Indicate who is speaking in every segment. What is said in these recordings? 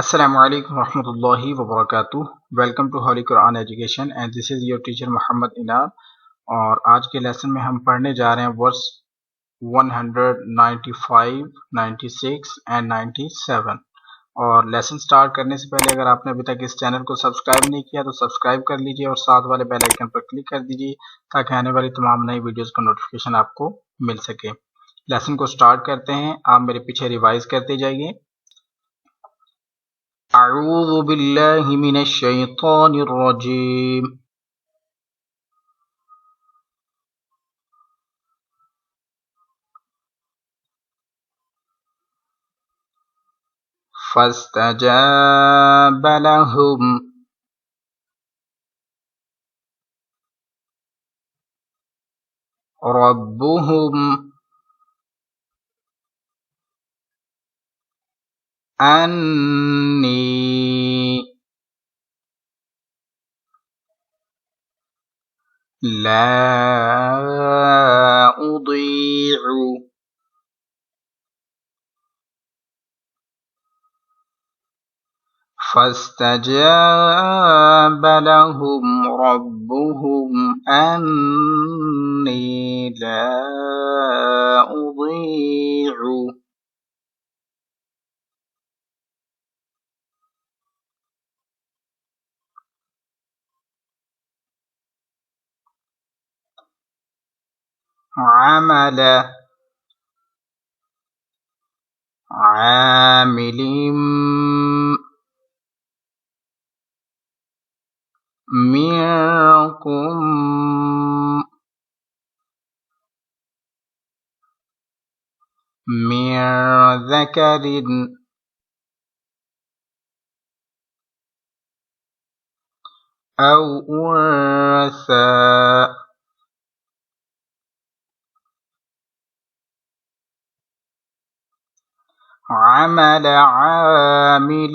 Speaker 1: Assalamu alaikum warahmatullahi wabarakatuh. Welcome to Holy Quran Education and this is your teacher Muhammad Inar. और आज के लेसन में हम पढ़ने जा रहे हैं वर्स 195, 96 एंड 97। और लेसन स्टार्ट करने से पहले अगर आपने अभी तक इस चैनल को सब्सक्राइब नहीं किया तो सब्सक्राइब कर लीजिए और साथ वाले बेल आइकन पर क्लिक कर दीजिए ताकि आने वाली तमाम नई वीडियोस का नोटिफिकेशन आपको मिल सके। लेसन को स्टार्ट करते हैं, आप मेरे पीछे रिवाइज करते जाइए। أعوذ بالله من الشيطان الرجيم فاستجاب لهم ربهم أني لا أضيع فاستجاب لهم ربهم أني لا أضيع عمل عامل منكم من ذكر أو أنثى عمل عامل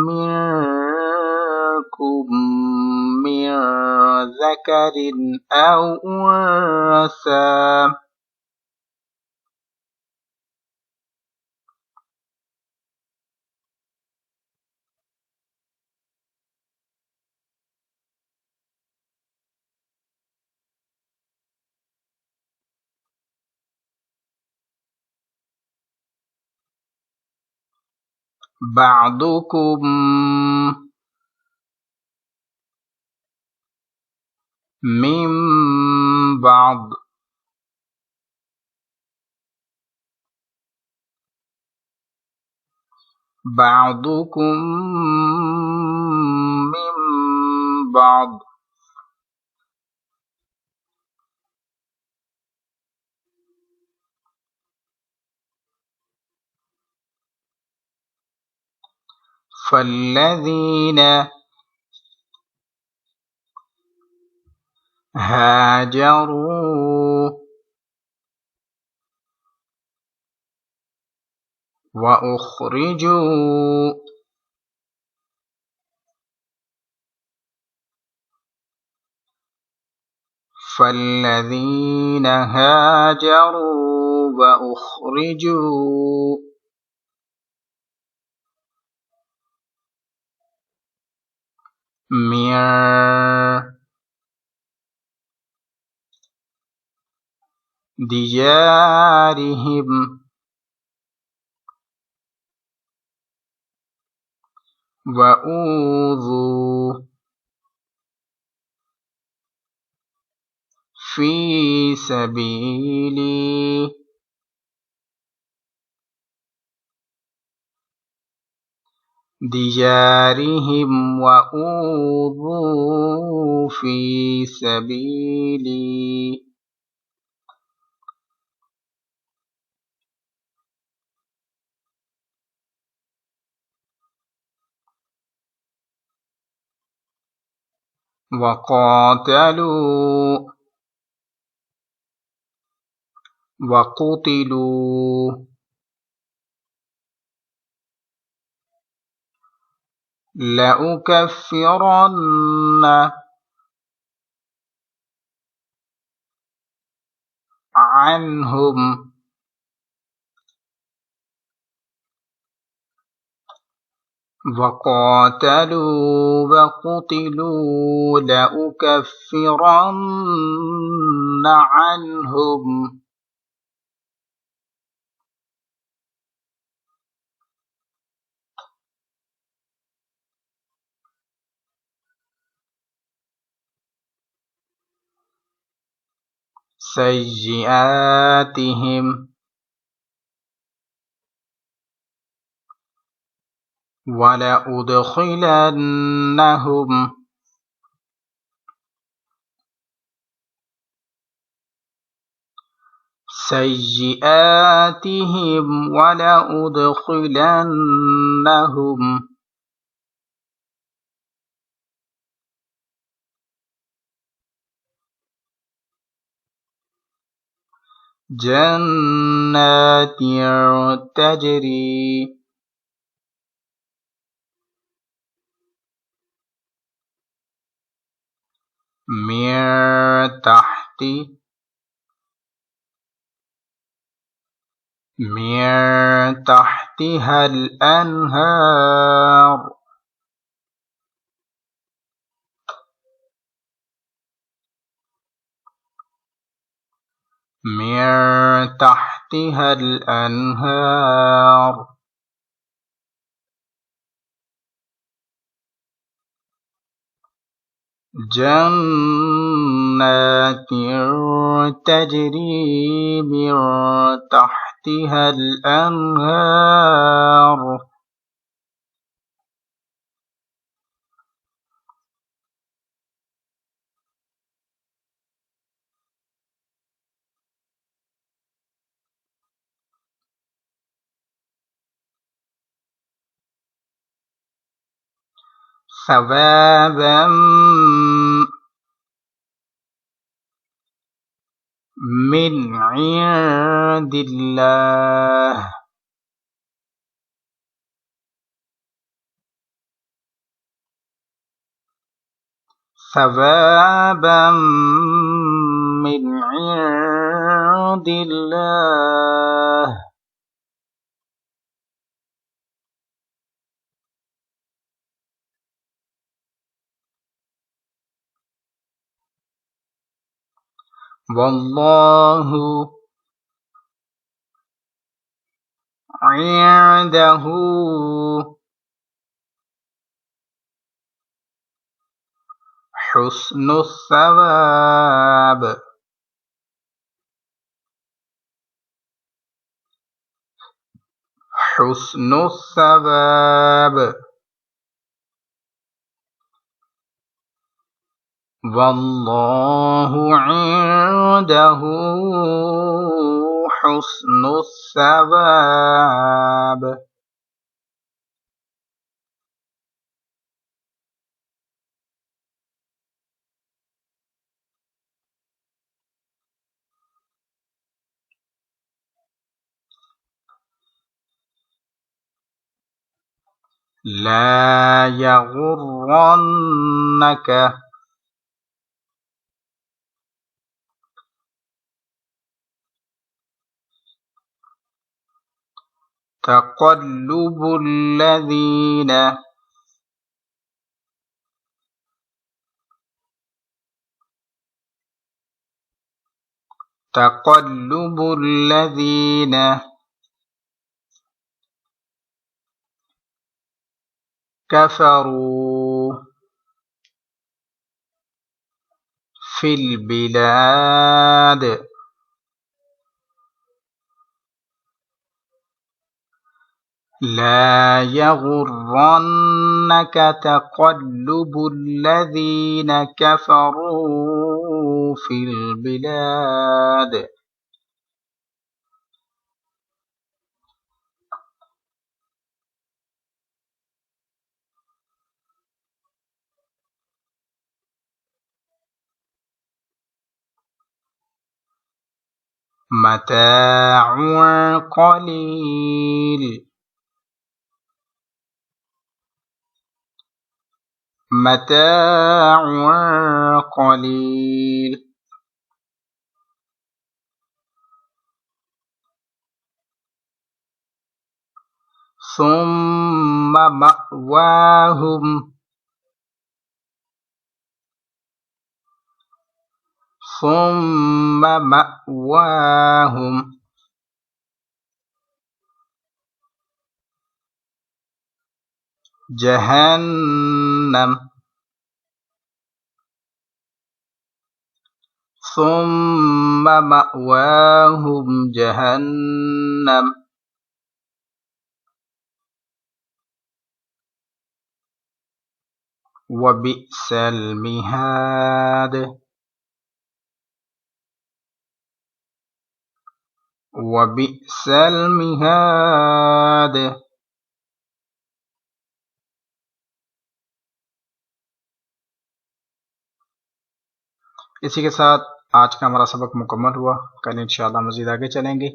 Speaker 1: منكم من ذكر أو أنثى بعضكم من بعض بعضكم من بعض فالذين هاجروا وأخرجوا فالذين هاجروا وأخرجوا من ديارهم وأوذوا في سبيلي ديارهم وأوذوا في سبيلي وقاتلوا وقتلوا لأكفرن عنهم وقاتلوا وقتلوا لأكفرن عنهم سيئاتهم ولأدخلنهم جنات تجري من تحت تحتها الأنهار من تحتها الأنهار جنات تجري من تحتها الأنهار ثوابا من عند الله ثوابا من عند الله والله عنده حسن الثواب حسن الثواب والله عنده حسن الثواب لا يغرنك تقلب الذين كفروا في البلاد لا يغرنك تقلب الذين كفروا في البلاد متاع قليل متاع قليل सुम्मा मअवाहुम सुम्मा मअवाहुम जहन्नम सुम्मा मअवाहुम जहन्नम वबिअसल मिहाद वबिअसल मिहाद। इसी के साथ आज का हमारा सबक मुकम्मल हुआ। कल इंशाअल्लाह मज़ीद आगे चलेंगे।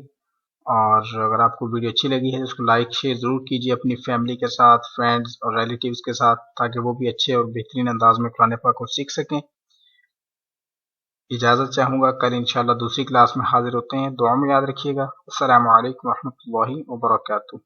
Speaker 1: और अगर आपको वीडियो अच्छी लगी है तो उसको लाइक शेयर ज़रूर कीजिए अपनी फैमिली के साथ, फ्रेंड्स और रिलेटिव्स के साथ, ताकि वो भी अच्छे और बेहतरीन अंदाज में कुरान पाक को सीख सकें। इजाज़त चाहूँगा, कल इंशाअल्लाह दूसरी क्लास में हाजिर होते हैं। दुआ में याद रखिएगा। अस्सलामु अलैकुम व रहमतुल्लाहि व बरकातुहू।